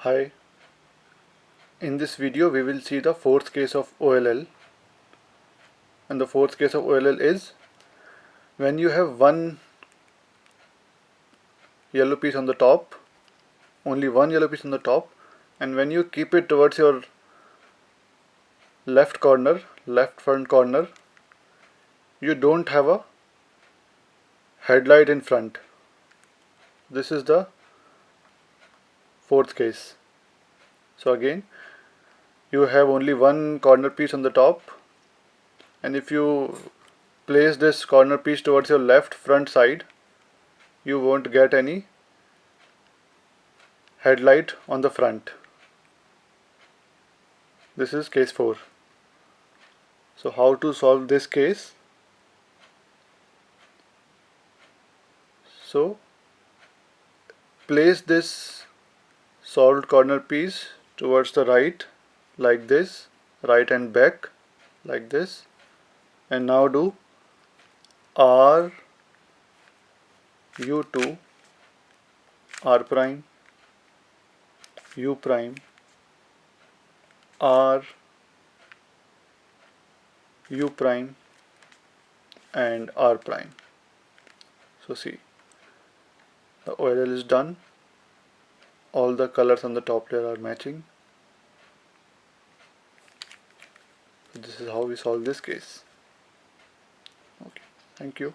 Hi, in this video we will see the fourth case of OLL, and the fourth case of OLL is when you have one yellow piece on the top, only one yellow piece on the top, and when you keep it towards your left front corner, you don't have a headlight in front. This is the fourth case. So again, you have only one corner piece on the top, and if you place this corner piece towards your left front side, you won't get any headlight on the front. This is case 4. So how to solve this case? So place this solved corner piece towards the right like this, right and back like this, and now do R U2 R prime U prime R U prime and R prime. So see, the OLL is done. All the colors on the top layer are matching. So this is how we solve this case. Okay, thank you.